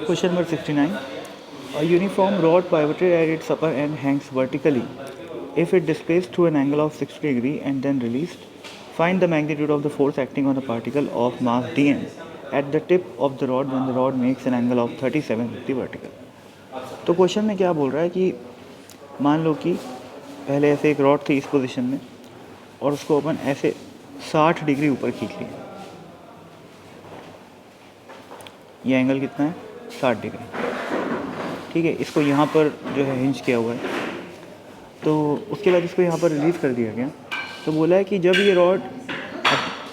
Question number 69. A uniform rod pivoted at its upper end hangs vertically. If it displays through an angle of 60 degree and then released, find the magnitude of the force acting on the particle of mass dm at the tip of the rod when the rod makes an angle of 37 with the vertical. तो question में क्या बोल रहा है कि मान लो कि पहले ऐसे एक रॉड थी इस पोजीशन में और उसको अपन ऐसे 60 डिग्री ऊपर खींच लिए. ये एंगल कितना है? 60 डिग्री. ठीक है, इसको यहाँ पर जो है हिंज किया हुआ है. तो उसके बाद इसको यहाँ पर रिलीज़ कर दिया गया. तो बोला है कि जब ये रॉड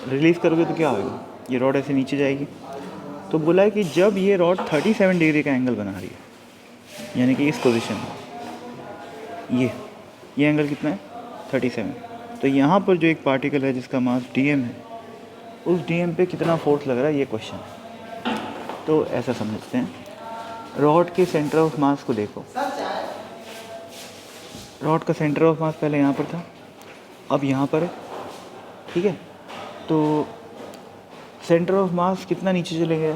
रिलीज़ करोगे तो क्या होगा, ये रॉड ऐसे नीचे जाएगी. तो बोला है कि जब ये रॉड 37 डिग्री का एंगल बना रही है, यानी कि इस पोजीशन में ये एंगल कितना है? 37. तो यहाँ पर जो एक पार्टिकल है जिसका मास dm है, उस dm पे कितना फोर्स लग रहा है, ये क्वेश्चन है. तो ऐसा समझते हैं, रॉड के सेंटर ऑफ मास को देखो. रॉड का सेंटर ऑफ मास पहले यहाँ पर था, अब यहाँ पर है. ठीक है, तो सेंटर ऑफ मास कितना नीचे चले गया?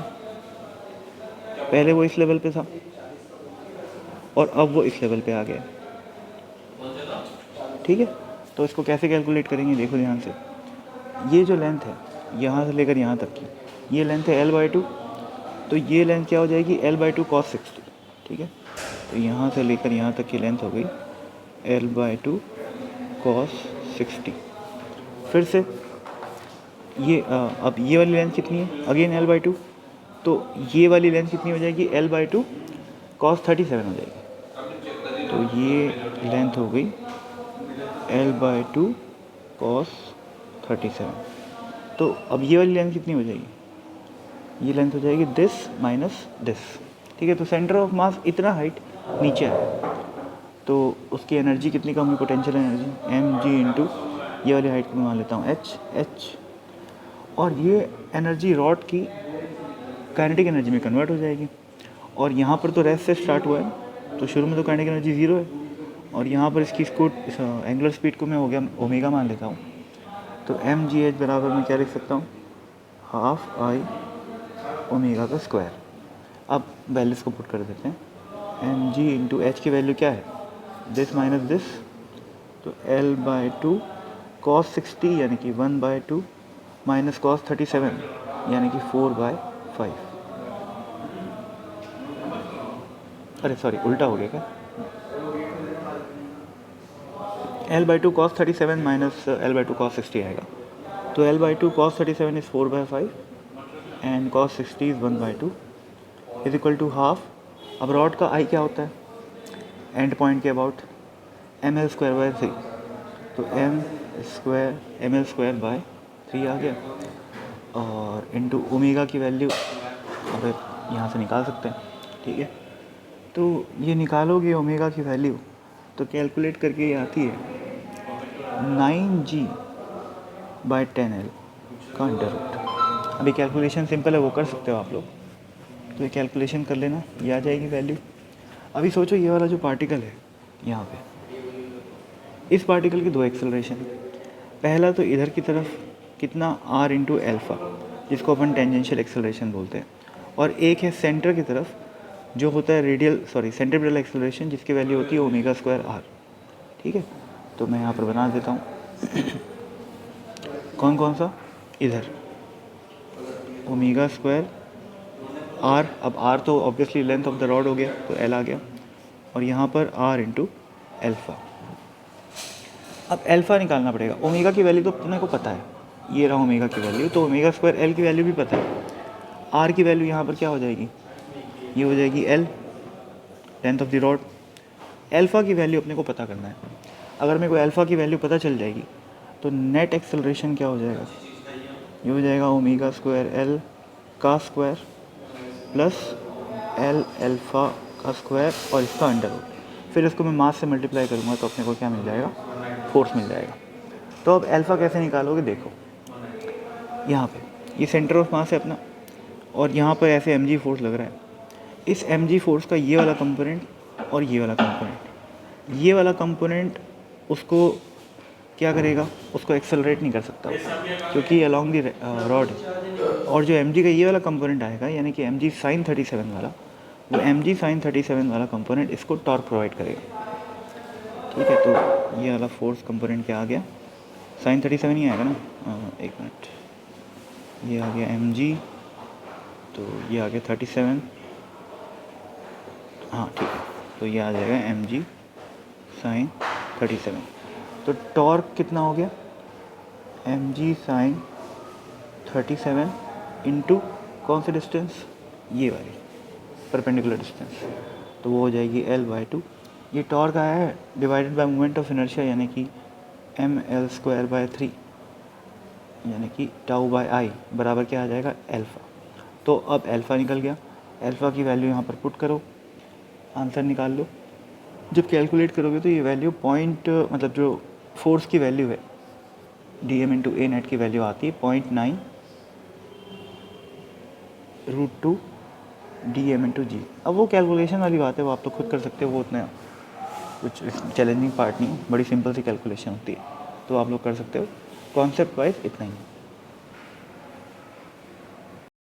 पहले वो इस लेवल पे था और अब वो इस लेवल पे आ गया. ठीक है, तो इसको कैसे कैलकुलेट करेंगे, देखो ध्यान से. ये जो लेंथ है यहाँ से लेकर यहाँ तक की, ये लेंथ है l/2. तो ये लेंथ क्या हो जाएगी? l/2 cos 60. ठीक है, तो यहाँ से लेकर यहाँ तक की लेंथ हो गई l/2 cos 60. फिर से ये अब ये वाली लेंथ कितनी है? Again l/2. तो ये वाली लेंथ कितनी हो जाएगी? l/2 cos 37 हो जाएगी. तो ये लेंथ हो गई l/2 cos 37. तो अब ये वाली लेंथ कितनी हो जाएगी? ये लेंथ हो जाएगी दिस माइनस दिस. ठीक है, तो सेंटर ऑफ मास इतना हाइट नीचे है, तो उसकी एनर्जी कितनी कम हुई? पोटेंशियल एनर्जी mg इंटू ये वाली हाइट को मैं मान लेता हूँ h. और ये एनर्जी रॉड की काइनेटिक एनर्जी में कन्वर्ट हो जाएगी. और यहाँ पर तो रेस्ट से स्टार्ट हुआ है, तो शुरू में तो काइनेटिक एनर्जी 0 है. और यहाँ पर इसकी एंगुलर स्पीड को मैं हो गया ओमेगा मान लेता हूँ. तो mgh बराबर मैं क्या लिख सकता हूँ? हाफ आई ओमेगा का स्क्वायर. अब वैल्यूज़ को पुट कर देते हैं. mg इंटू एच की वैल्यू क्या है? This minus this. तो l/2 cos 60 यानी कि 1/2 माइनस cos 37 यानी कि 4/5. अरे सॉरी, उल्टा हो गया क्या? l/2 cos 37 minus l/2 cos 60 आएगा. तो l/2 cos 37 is 4/5 and cos 60 is 1/2 is equal to half. अब रॉड का आई क्या होता है? एंड पॉइंट के अबाउट ml²/3. तो ml²/3 आ गया. और इंटू ओमेगा की वैल्यू अब यहाँ से निकाल सकते हैं. ठीक है, तो ये निकालोगे ओमेगा की वैल्यू तो कैलकुलेट करके ये आती है 9g/10l का अंडर रूट. अभी कैलकुलेशन सिंपल है, वो कर सकते हो आप लोग. तो ये कैलकुलेशन कर लेना, ये आ जाएगी वैल्यू. अभी सोचो ये वाला जो पार्टिकल है यहाँ पे, इस पार्टिकल की दो एक्सेलरेशन. पहला तो इधर की तरफ कितना r इंटू एल्फ़ा, जिसको अपन टेंजेंशियल एक्सेलरेशन बोलते हैं. और एक है सेंटर की तरफ जो होता है सेंट्रीपिटल एक्सेलरेशन, जिसकी वैल्यू होती है ओमेगा²r. ठीक है, तो मैं यहाँ पर बना देता हूँ. कौन कौन सा? इधर ओमेगा² r. अब r तो obviously length of the rod हो गया, तो l आ गया. और यहाँ पर r इंटू एल्फ़ा. अब एल्फ़ा निकालना पड़ेगा. ओमेगा की वैल्यू तो अपने को पता है, ये रहा ओमेगा की वैल्यू. तो ओमेगा² l की वैल्यू भी पता है. r की वैल्यू यहाँ पर क्या हो जाएगी? ये हो जाएगी l, length of the rod. Alpha की वैल्यू अपने को पता करना है. अगर मेरे को एल्फ़ा की वैल्यू पता चल जाएगी तो नेट एक्सेलरेशन क्या हो जाएगा? ये हो जाएगा ओमेगा² l का स्क्वायर प्लस l एल्फ़ा का स्क्वायर और इसका अंडर रूट. फिर इसको मैं मास से मल्टीप्लाई करूँगा तो अपने को क्या मिल जाएगा? फोर्स मिल जाएगा. तो अब एल्फ़ा कैसे निकालोगे? देखो यहाँ पे ये सेंटर ऑफ मास है अपना, और यहाँ पर ऐसे mg फोर्स लग रहा है. इस mg फोर्स का ये वाला कंपोनेंट और ये वाला कंपोनेंट उसको क्या करेगा? उसको एक्सेलरेट नहीं कर सकता क्योंकि अलॉन्ग दी रॉड है. और जो mg का ये वाला कंपोनेंट आएगा यानी कि mg sin 37 वाला, वो mg sin 37 वाला कंपोनेंट इसको टॉर्क प्रोवाइड करेगा। ठीक है, तो ये वाला फोर्स कंपोनेंट क्या आ गया, sin 37 ही आएगा ना। एक मिनट, ये आ गया mg, तो ये आ गया 37, हाँ ठीक है, तो ये आ जाएगा mg sin 37। तो टॉर्क कितना हो गया, mg sin 37 इंटू कौन सी डिस्टेंस, ये वाली परपेंडिकुलर डिस्टेंस, तो वो हो जाएगी L/2। ये टॉर्क आया है divided by moment of inertia, यानी कि mL²/3, यानी कि τ/i बराबर क्या आ जाएगा, अल्फ़ा। तो अब अल्फ़ा निकल गया, अल्फ़ा की वैल्यू यहाँ पर पुट करो, आंसर निकाल लो। जब कैलकुलेट करोगे तो ये वैल्यू पॉइंट, मतलब जो फोर्स की वैल्यू है dm इंटू ए नेट की वैल्यू आती है 0.9√2 dm इंटू जी। अब वो कैलकुलेशन वाली बात है, वो आप तो खुद कर सकते हो, वो उतना कुछ चैलेंजिंग पार्ट नहीं है, बड़ी सिंपल सी कैलकुलेशन होती है, तो आप लोग कर सकते हो। कॉन्सेप्ट वाइज इतना ही।